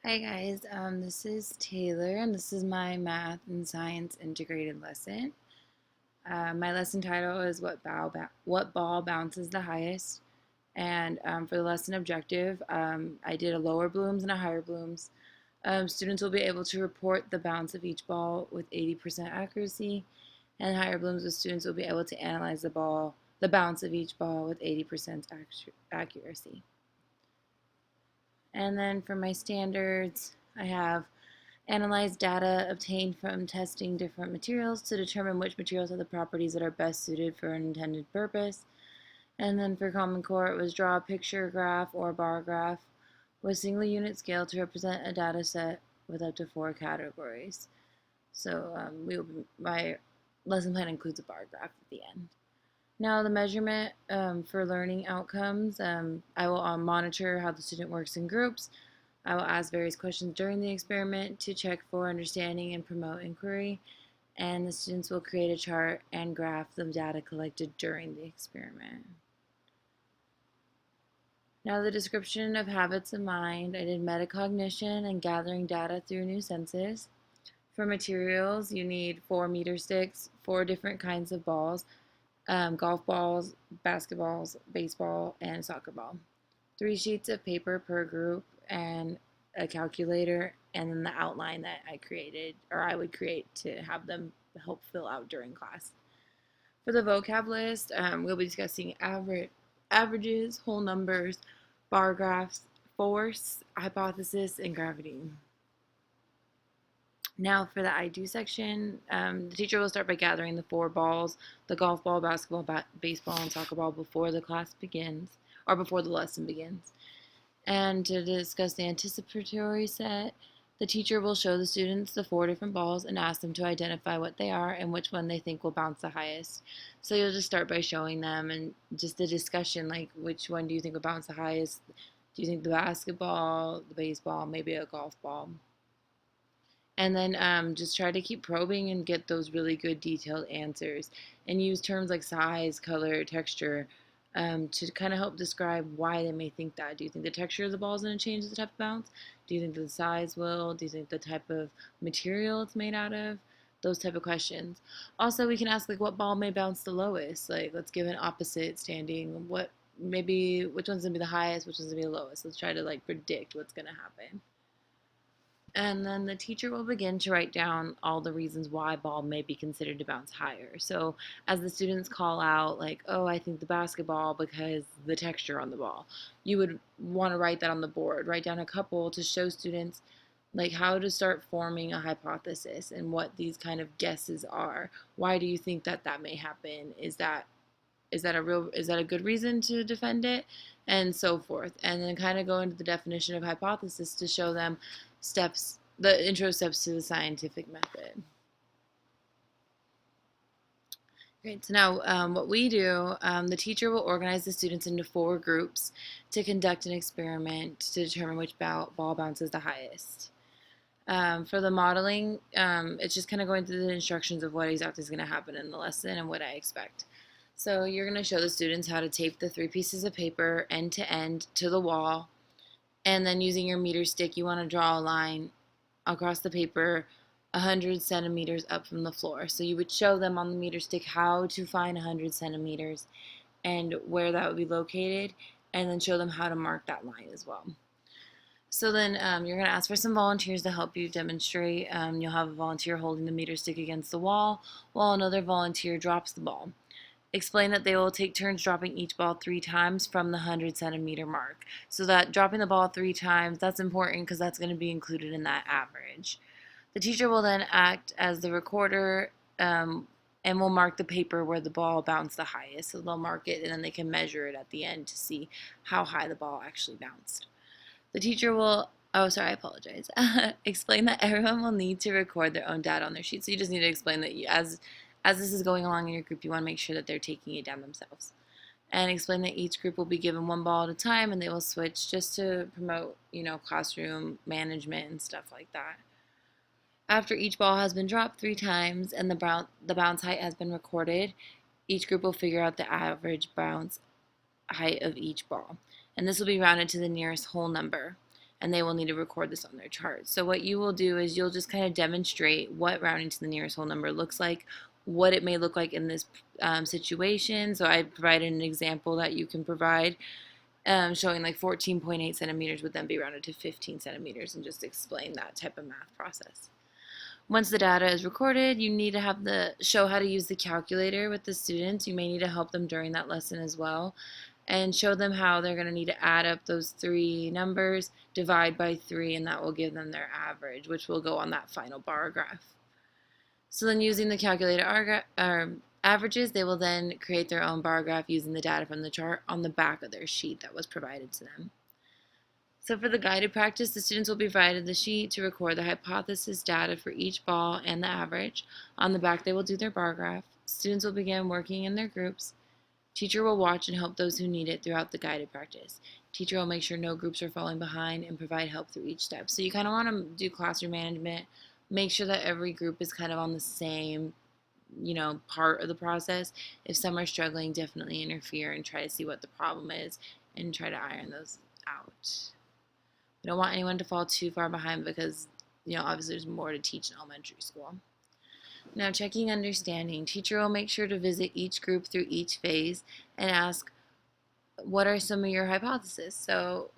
Hi guys, this is Taylor and this is my math and science integrated lesson. My lesson title is what ball bounces the highest, and for the lesson objective, I did a lower blooms and a higher blooms. Students will be able to report the bounce of each ball with 80% accuracy, and higher blooms with students will be able to analyze the bounce of each ball with 80% accuracy. And then for my standards, I have analyze data obtained from testing different materials to determine which materials have the properties that are best suited for an intended purpose. And then for Common Core, it was draw a picture graph or bar graph with single unit scale to represent a data set with up to 4 categories. So my lesson plan includes a bar graph at the end. Now the measurement for learning outcomes, I will monitor how the student works in groups. I will ask various questions during the experiment to check for understanding and promote inquiry, and the students will create a chart and graph the data collected during the experiment. Now the description of habits of mind, I did metacognition and gathering data through new senses. For materials, you need 4 meter sticks, 4 different kinds of balls, golf balls, basketballs, baseball, and soccer ball. 3 sheets of paper per group and a calculator, and then the outline that I created, or I would create to have them help fill out during class. For the vocab list, we'll be discussing averages, whole numbers, bar graphs, force, hypothesis, and gravity. Now for the I do section, the teacher will start by gathering the 4 balls, the golf ball, basketball, baseball, and soccer ball before the class begins, or before the lesson begins. And to discuss the anticipatory set, the teacher will show the students the 4 different balls and ask them to identify what they are and which one they think will bounce the highest. So you'll just start by showing them and just the discussion, like which one do you think will bounce the highest? Do you think the basketball, the baseball, maybe a golf ball? And then just try to keep probing and get those really good detailed answers and use terms like size, color, texture to kind of help describe why they may think that. Do you think the texture of the ball is going to change the type of bounce? Do you think the size will? Do you think the type of material it's made out of? Those type of questions. Also, we can ask like what ball may bounce the lowest. Like let's give an opposite standing. Maybe which one's going to be the highest, which one's going to be the lowest. Let's try to like predict what's going to happen. And then the teacher will begin to write down all the reasons why ball may be considered to bounce higher. So as the students call out, like, oh, I think the basketball because the texture on the ball, you would want to write that on the board. Write down a couple to show students like how to start forming a hypothesis and what these kind of guesses are. Why do you think that that may happen? Is that a good reason to defend it, and so forth, and then kind of go into the definition of hypothesis to show them the intro steps to the scientific method. Great. So now what we do, the teacher will organize the students into 4 groups to conduct an experiment to determine which ball bounces the highest. For the modeling, it's just kind of going through the instructions of what exactly is going to happen in the lesson and what I expect. So you're going to show the students how to tape the 3 pieces of paper end to end to the wall, and then using your meter stick, you want to draw a line across the paper 100 centimeters up from the floor. So you would show them on the meter stick how to find 100 centimeters and where that would be located, and then show them how to mark that line as well. So then you're going to ask for some volunteers to help you demonstrate. You'll have a volunteer holding the meter stick against the wall while another volunteer drops the ball. Explain that they will take turns dropping each ball 3 times from the 100 centimeter mark. So that dropping the ball 3 times, that's important because that's going to be included in that average. The teacher will then act as the recorder and will mark the paper where the ball bounced the highest. So they'll mark it and then they can measure it at the end to see how high the ball actually bounced. The teacher will, oh sorry, I apologize, explain that everyone will need to record their own data on their sheet. So you just need to explain that as this is going along in your group, you want to make sure that they're taking it down themselves. And explain that each group will be given 1 ball at a time and they will switch just to promote, classroom management and stuff like that. After each ball has been dropped 3 times and the bounce height has been recorded, each group will figure out the average bounce height of each ball. And this will be rounded to the nearest whole number. and they will need to record this on their chart. So what you will do is you'll just kind of demonstrate what rounding to the nearest whole number looks like, what it may look like in this situation. So I provided an example that you can provide, showing like 14.8 centimeters would then be rounded to 15 centimeters, and just explain that type of math process. Once the data is recorded, you need to have show how to use the calculator with the students. You may need to help them during that lesson as well, and show them how they're going to need to add up those three numbers, divide by 3, and that will give them their average, which will go on that final bar graph. So then, using the calculator averages, they will then create their own bar graph using the data from the chart on the back of their sheet that was provided to them. So for the guided practice, the students will be provided the sheet to record the hypothesis data for each ball and the average. On the back, they will do their bar graph. Students will begin working in their groups. Teacher will watch and help those who need it throughout the guided practice. Teacher will make sure no groups are falling behind and provide help through each step. So you kind of want to do classroom management, make sure that every group is kind of on the same, part of the process. If some are struggling, definitely interfere and try to see what the problem is and try to iron those out. We don't want anyone to fall too far behind because, obviously there's more to teach in elementary school. Now, checking understanding. Teacher will make sure to visit each group through each phase and ask, what are some of your hypotheses? So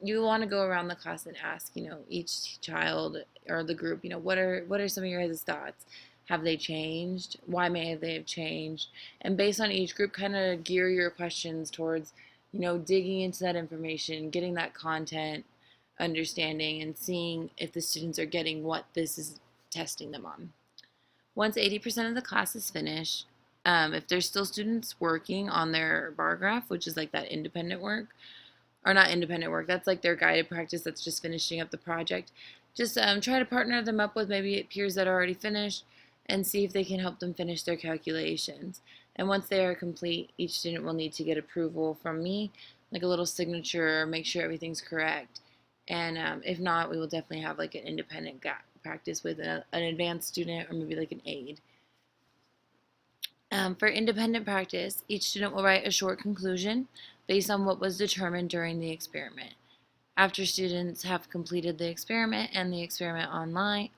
you want to go around the class and ask, each child or the group, what are some of your guys' thoughts? Have they changed? Why may they have changed? And based on each group, kind of gear your questions towards, digging into that information, getting that content, understanding, and seeing if the students are getting what this is testing them on. Once 80% of the class is finished, if there's still students working on their bar graph, which is like that independent work, or not independent work, that's like their guided practice that's just finishing up the project, just try to partner them up with maybe peers that are already finished and see if they can help them finish their calculations. And once they are complete, each student will need to get approval from me, like a little signature, make sure everything's correct. And if not, we will definitely have like an independent practice with an advanced student or maybe like an aide. For independent practice, each student will write a short conclusion based on what was determined during the experiment. After students have completed the experiment and the experiment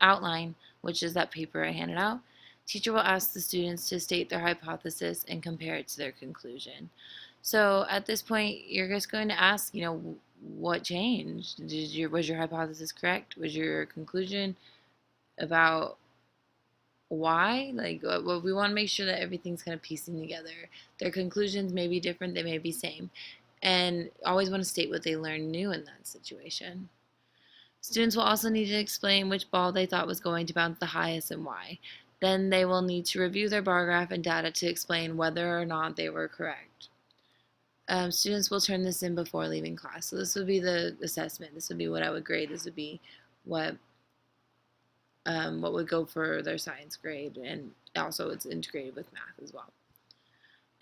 outline, which is that paper I handed out, teacher will ask the students to state their hypothesis and compare it to their conclusion. So at this point, you're just going to ask, what changed? Was your hypothesis correct? Was your conclusion about why? Well, we want to make sure that everything's kind of piecing together. Their conclusions may be different, they may be same. And always want to state what they learned new in that situation. Students will also need to explain which ball they thought was going to bounce the highest and why. Then they will need to review their bar graph and data to explain whether or not they were correct. Students will turn this in before leaving class. So this would be the assessment. This would be what I would grade. This would be what would go for their science grade, and also it's integrated with math as well.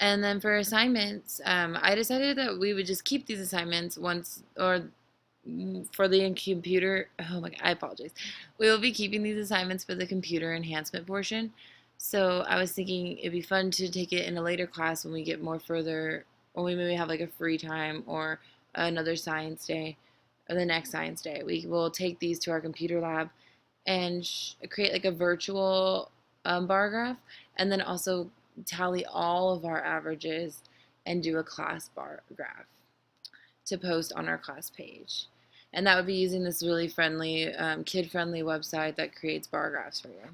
And then for assignments, I decided that we would just keep these assignments for the computer. Oh my God, I apologize. We will be keeping these assignments for the computer enhancement portion. So I was thinking it'd be fun to take it in a later class when we get more further, when we maybe have like a free time or another science day or the next science day. We will take these to our computer lab and create like a virtual bar graph, and then also tally all of our averages and do a class bar graph to post on our class page. And that would be using this really friendly, kid-friendly website that creates bar graphs for you.